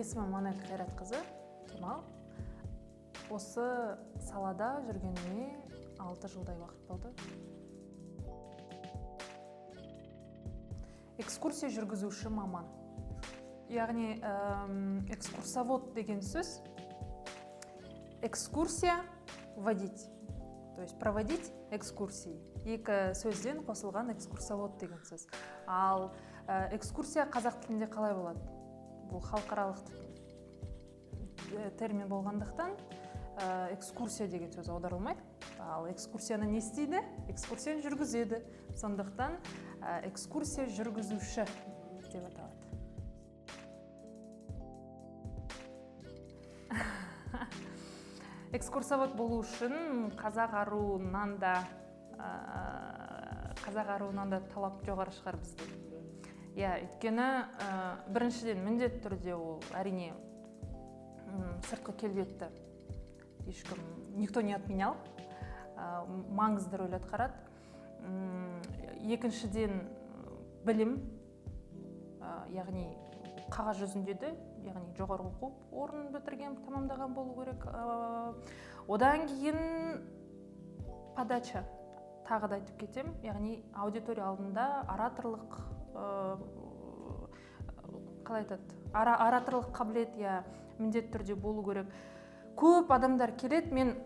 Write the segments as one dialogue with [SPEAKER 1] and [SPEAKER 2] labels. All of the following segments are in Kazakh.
[SPEAKER 1] Есімім Манел Қайратқызы Кемал. Осы салада жүргеніме 6 жылдай уақыт болды. Экскурсия жүргізуші маман. Яғни экскурсовод деген сөз. Экскурсия – водить. То есть проводить экскурсии. Екі сөзден қосылған экскурсовод деген сөз. Ал экскурсия қазақ тілінде қалай болады? Бұл халықаралық термин болғандықтан экскурсия деген сөз аударылмайды. Ал экскурсияны не істейді? Экскурсияны жүргізеді. Сондықтан экскурсия жүргізуші деп аталады. Экскурсовод болу үшін қазақ аруынан да талап жоғары шығар бізде. Өйткені біріншіден міндет түрде ол әрине сыртқы келбетті ешкім никто не отменял, маңызды рөл атқарады. Екіншіден білім, яғни қағаз жүзінде де, яғни жоғары оқу орнын бітірген, тамамдаған болу керек. Одан кейін подача, тағы да айтып кетем, яғни аудитория алдында ораторлық, қалай айтады, ораторлық қабілет міндет түрде болу керек. Көп адамдар келеді, мен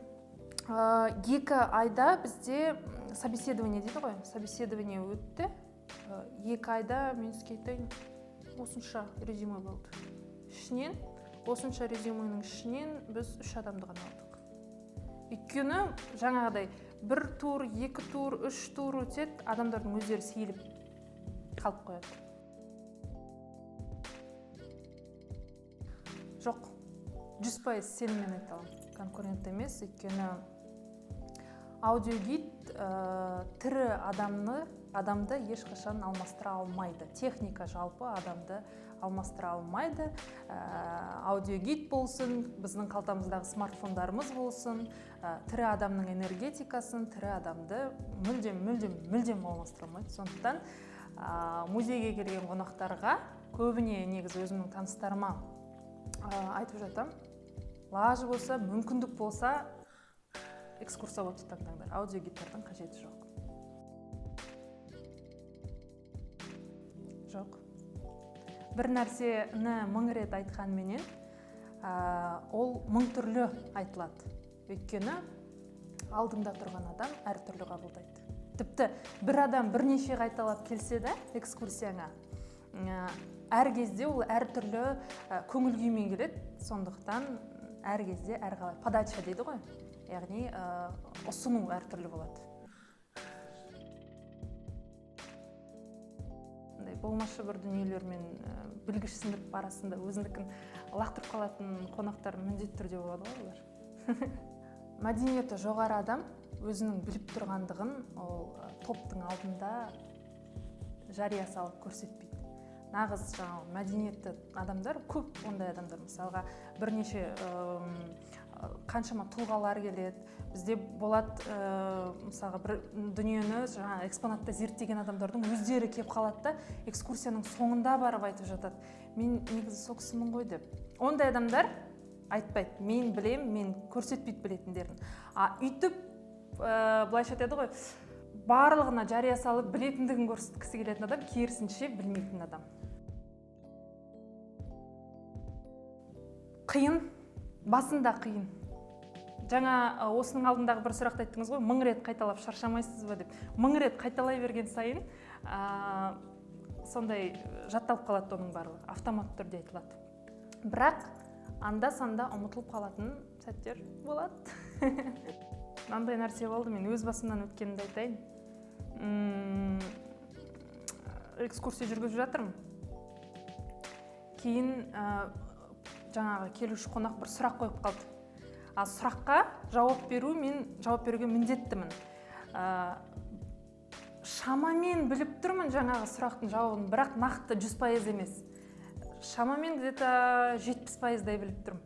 [SPEAKER 1] 2 айда бізде собеседование дейді ғой, собеседование өтті. 2 айда мен скейтейін осынша резюме болды. Осынша резюменің ішінен біз 3 адамды ғана алдық. Өйткені жаңағыдай 1 тур, 2 тур, 3 тур өтеді, адамдардың өздері сейіліп қалып қояды. Жоқ, 100% сенімен айталым. Конкурент емес, өйткені аудиогид тірі адамды ешқашан алмастыра алмайды. Техника жалпы адамды алмастыра алмайды. Аудиогид болсын, біздің қалтамыздағы смартфондарымыз болсын, тірі адамның энергетикасын, тірі адамды мүлдем алмастыра алмайды. Сондықтан музейге келген қонақтарға, көбіне негізі өзімнің таныстарыма айтып жатам, лажы болса, мүмкіндік болса, экскурсоводты таңдаңдар, аудиогидтардың қажеті жоқ. Бір нәрсені 1000 рет айтқанменен, ол 1000 түрлі айтылады. Өйткені алдында тұрған адам әртүрлі қабылдайды. Тіпті бір адам бірнеше қайталап келсе де экскурсияңа, әр кезде ол әртүрлі көңіл күймен келеді. Сондықтан әр кезде әрқалай подача дейді ғой. Яғни ұсыну әртүрлі болады. Болмашы бір дүниелермен білгішсіндік арасында өзіндікін лақтырып қалатын қонақтар міндетті түрде болады ғой олар. Мәдениеті жоғары адам өзінің біліп тұрғандығын ол топтың алдында жария салып көрсетпейді. Нағыз мәдениетті адамдар, көп ондай адамдар, мысалға бірнеше қаншама тұлғалар келеді. Бізде болады, мысалға бір дүниені экспонатта зерттеген адамдардың өздері кеп қалады да, экскурсияның соңында барып айтып жатады. Мен негізі сол кісімін ғой деп. Ондай адамдар айтпайды, мен білем, мен көрсетпейді білетіндерін. Үйтіп, былайша айтады ғой, барлығына жария салып білетіндігін көрсеткісі келетін адам, керісінше білмейтін адам. Қиын, басында қиын. Жаңа осының алдындағы бір сұрақты айттыңыз ғой, 1000 рет қайталап шаршамайсыз ба деп. 1000 рет қайталай берген сайын, сондай жатталып қалады оның барлығы, автомат түрде айтылады. Бірақ анда-санда ұмытылып қалатын сәттер болады. Мынандай нәрсе болды, мен өз басымнан өткенімді айтайын. Экскурсия жүргізіп жатырмын. Кейін жаңағы келуші қонақ бір сұрақ қойып қалды. Сұраққа жауап беруге міндеттімін. Шамамен біліп тұрмын жаңағы сұрақтың жауабын, бірақ нақты 100% емес. Шамамен где-то 70%-дай біліп тұрмын.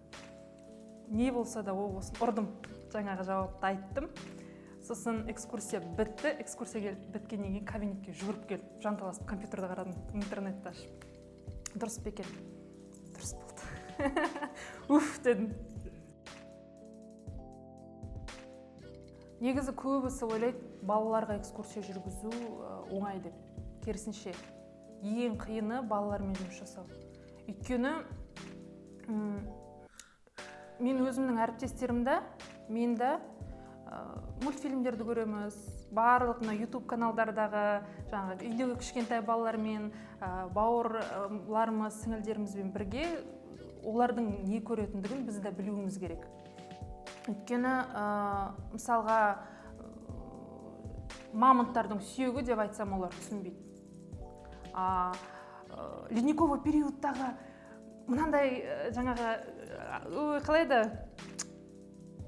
[SPEAKER 1] Не болса да ол болсын, ұрдым, жаңағы жауапты айттым. Сосын экскурсия бітті, экскурсия біткеннен кейін кабинетке жүгіріп келіп, жанталасып компьютерді қарадым, интернетті ашып. Дұрыс па екен? Дұрыс болды. уф дедім. Негізі көбісі ойлайды, балаларға экскурсия жүргізу оңай деп. Керісінше, ең қиыны балалармен жұмыс жасау. Өйткені мен өзімнің әріптестерімді, менді мультфильмдерді көреміз, барлық YouTube каналдардағы жаңағы үйдегі кішкентай балалармен, бауырларымыз, сіңілдерімізбен бірге олардың не көретіндігін біз де білуіміз керек. Өйткені мысалға мамонттардың сүйегі деп айтсам олар түсінбейді. Ледниковый периодтағы мынандай жаңағы қалай еді?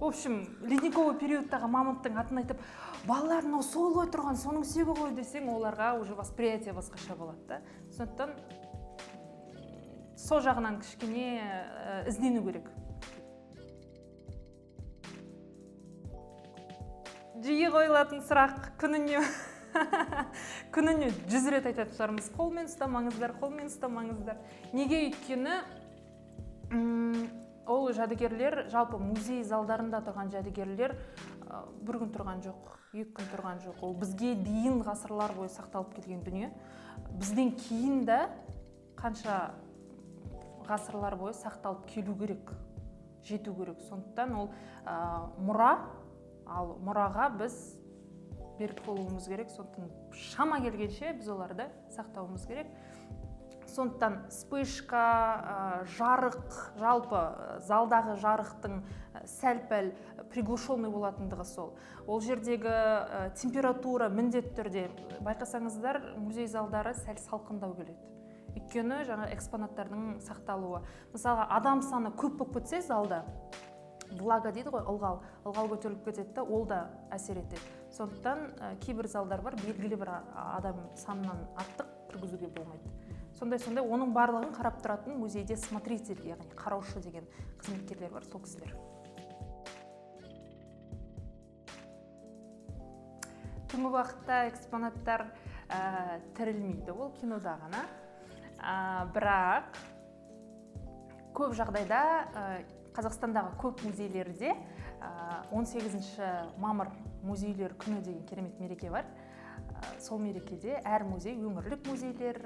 [SPEAKER 1] В общем, ледниковый периодтағы мамонттың атын айтып, балалар мынау сол ғой тұрған, соның сүйегі ғой десең, оларға уже восприятие басқаша болады да. Сондықтан сол жағынан кішкене іздену керек. Жиі қойылатын сұрақ күніне 100 рет айтатын шығармыз. Қолмен ұстамаңыздар. Неге? Өйткені ол жәдігерлер, жалпы музей залдарында тұрған жәдігерлер бір күн тұрған жоқ, 2 күн тұрған жоқ. Ол бізге дейін ғасырлар бойы сақталып келген дүние. Бізден кейін де қанша ғасырлар бойы сақталып келу керек, жету керек. Сондықтан ол мұра, ал мұраға біз берік болуымыз керек. Сондықтан шама келгенше біз оларды сақтауымыз керек. Сондықтан вспышка, жарық, жалпы залдағы жарықтың сәл-пәл приглушенный болатындығы сол. Ол жердегі температура міндетті түрде, байқасаңыздар, музей залдары сәл салқындау келеді. Өйткені жаңа экспонаттардың сақталуы. Мысалға, адам саны көп болып кетсе залда, влага дейді ғой, ылғал көтеріліп кетеді, ол да әсер етеді. Сондықтан кейбір залдар бар, белгілі бір адам санынан артық кіргізуге болмайды. Сондай оның барлығын қарап тұратын музейде смотритель, яғни қараушы деген қызметкерлер бар, сол кісілер. Түнгі уақытта экспонаттар тірілмейді, ол кинода ғана. Бірақ көп жағдайда Қазақстандағы көп музейлерде 18 мамыр музейлер күні деген керемет мереке бар. Сол мерекеде әр музей, өңірлік музейлер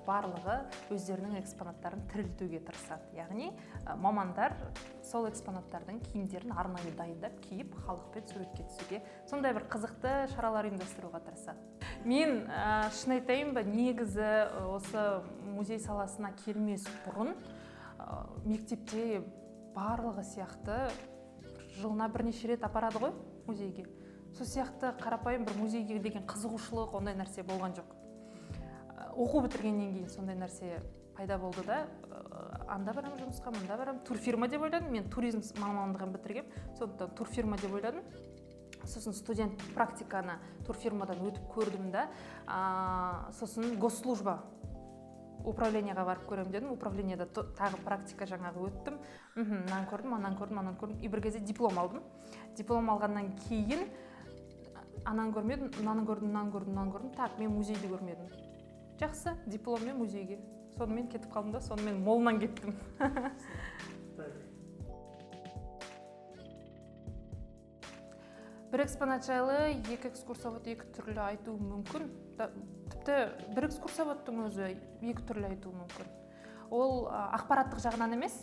[SPEAKER 1] барлығы өздерінің экспонаттарын тірілтуге тырысады. Яғни мамандар сол экспонаттардың киімдерін арнайы дайындап, киіп, халықпен суретке түсуге, сондай бір қызықты шаралар ұйымдастыруға тырысады. Мен шын айтайын ба, негізі осы музей саласына келмес бұрын мектепте барлығы сияқты жылына бірнеше рет апарады ғой музейге. Сол сияқты қарапайым бір музейге деген қызығушылық, ондай нәрсе болған жоқ. Оқу бітіргеннен кейін сондай нәрсе пайда болды да, анда барам жұмысқа, мында барам, турфирма деп ойладым. Мен туризм мамандығын бітіргем, сондықтан турфирма деп ойладым. Сосын студент практиканы турфирмадан өтіп көрдім да, сосын госслужба управленияға барып көрем дедім. Управленияда тағы практика жаңағы өттім. Мынаны көрдім, ананы көрдім. И бір кезде диплом алдым. Диплом алғаннан кейін ананы көрмедім, мынаны көрдім. Так, мен музейді көрмедім. Жақсы, дипломмен музейге. Сонымен кетіп қалдым да, сонымен молынан кеттім. Бір экспонат жайлы екі экскурсовод екі түрлі айтуы мүмкін. Тіпті бір экскурсоводтың өзі екі түрлі айтуы мүмкін. Ол ақпараттық жағынан емес,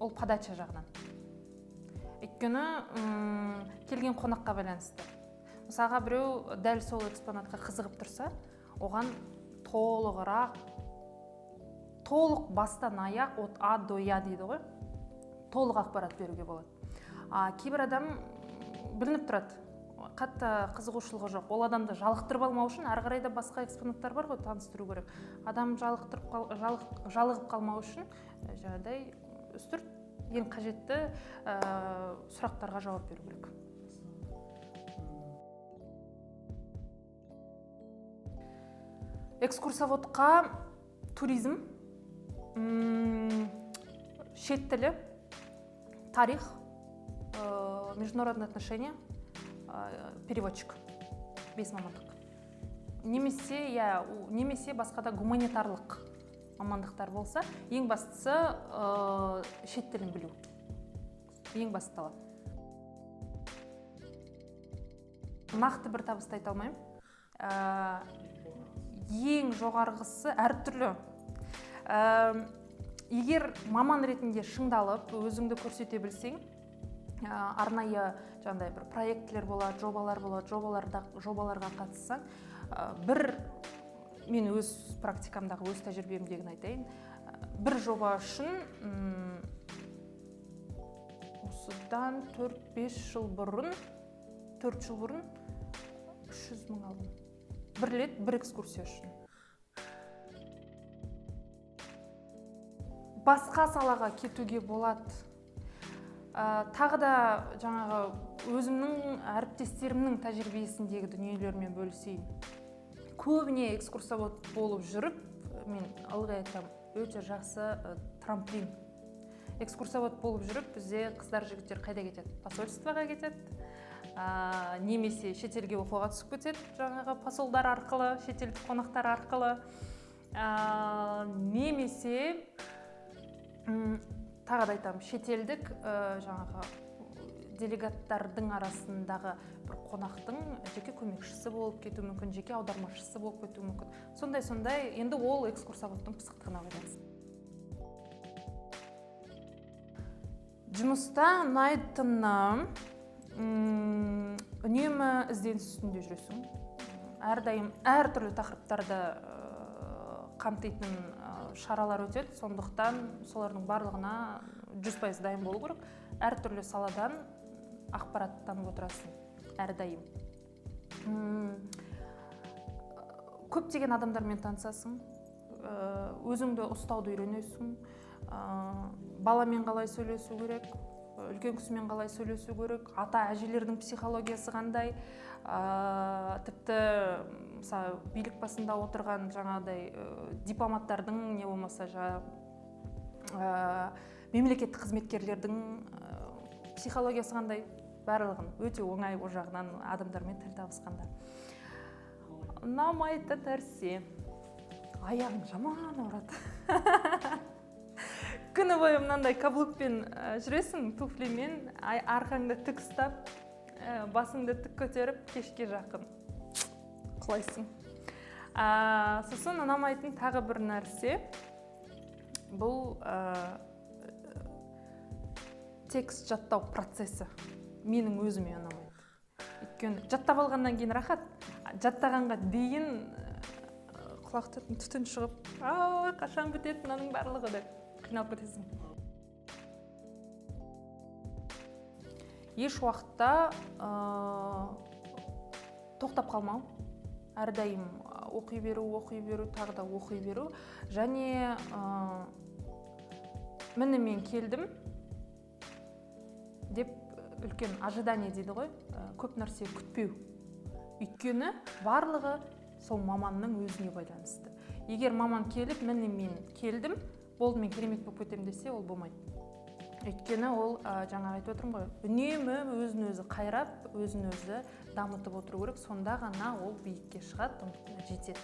[SPEAKER 1] ол подача жағынан. Өйткені келген қонаққа байланысты. Мысалға біреу дәл сол экспонатқа қызығып тұрса, оған толық бастан аяқ, от А до Я дейді ғой, толық ақпарат беруге болады. Кейбір адам білініп тұрады, қатты қызығушылығы жоқ. Ол адамды жалықтырып алмау үшін ары қарай да басқа экспонаттар бар ғой, таныстыру керек. Адам жалығып қалмау үшін жаңағыдай үстірт ең қажетті сұрақтарға жауап беру керек. Экскурсоводқа туризм, шет тілі, тарих, международные отношения, переводчик, 5 мамандық. Немесе басқада гуманитарлық мамандықтар болса, ең бастысы шет тілін білу. Ең басты талап. Нақты бір табысты айта алмаймын. Ең жоғарғысы әртүрлі. Егер маман ретінде шыңдалып, өзіңді көрсете білсең, арнайы жаңағыдай бір проектілер болады, жобалар болады, жобаларға қатыссаң, мен өз практикамдағы, өз тәжірибемдегін айтайын, бір жоба үшін осыдан 4-5 жыл бұрын 300 мың алдым. Бір рет, бір экскурсия үшін. Басқа салаға кетуге болады. Тағы да жаңағы өзімнің әріптестерімнің тәжірибесіндегі дүниелермен бөлісейін. Көбіне экскурсовод болып жүріп, мен ылғи айтамын, өте жақсы трамплин. Экскурсовод болып жүріп, бізде қыздар жігіттер қайда кетеді? Посольствоға кетеді, немесе шетелге оқуға түсіп кетеді, жаңағы посолдар арқылы, шетелдік қонақтар арқылы, немесе тағы да айтамын, шетелдік жаңағы делегаттардың арасындағы бір қонақтың жеке көмекшісі болып кетуі мүмкін, жеке аудармашысы болып кетуі мүмкін. Сондай, енді ол экскурсоводтың пысықтығына байланысты. Жұмыста ұнайтыны үнемі ізденіс үстінде жүресің. Әрдайым әртүрлі тақырыптарды қамтитын шаралар өтеді, сондықтан солардың барлығына 100% дайын болу керек. Әртүрлі саладан ақпараттанып отырасың әрдайым. Көптеген адамдармен танысасың, өзіңді ұстауды үйренесің, баламен қалай сөйлесу керек, үлкен кісімен қалай сөйлесу керек, ата-әжелердің психологиясы қандай, тіпті мысалы билік басында отырған жаңағыдай дипломаттардың не болмаса мемлекеттік қызметкерлердің психологиясы қандай, барлығын өте оңай ол жағынан адамдармен тіл табысқанда. Ұнамайтын нәрсе, аяғың жаман ауырады. Күні бойы мынандай каблукпен жүресің, туфлимен, арқаңды тік ұстап, басыңды тік көтеріп, кешке жақын құлайсың. Сосын ұнамайтын тағы бір нәрсе, бұл текст жаттау процесі менің өзіме ұнамайды. Өйткені жаттап алғаннан кейін рахат, жаттағанға дейін құлақтан түтін шығып, қашан бітеді мынаның барлығы деп қиналып кетесің. Еш уақытта тоқтап қалмау, әрдайым оқи беру, тағы да оқи беру, және міне мен келдім деп үлкен ожидание дейді ғой, көп нәрсе күтпеу. Өйткені барлығы сол маманның өзіне байланысты. Егер маман келіп, міне мен келдім, болды мен керемет болып кетемін десе, ол болмайды. Өйткені ол жаңа айтып отырмын ғой, үнемі өзін-өзі қайрап, өзін-өзі дамытып отыру керек, сонда ғана ол биікке шығады, жетеді.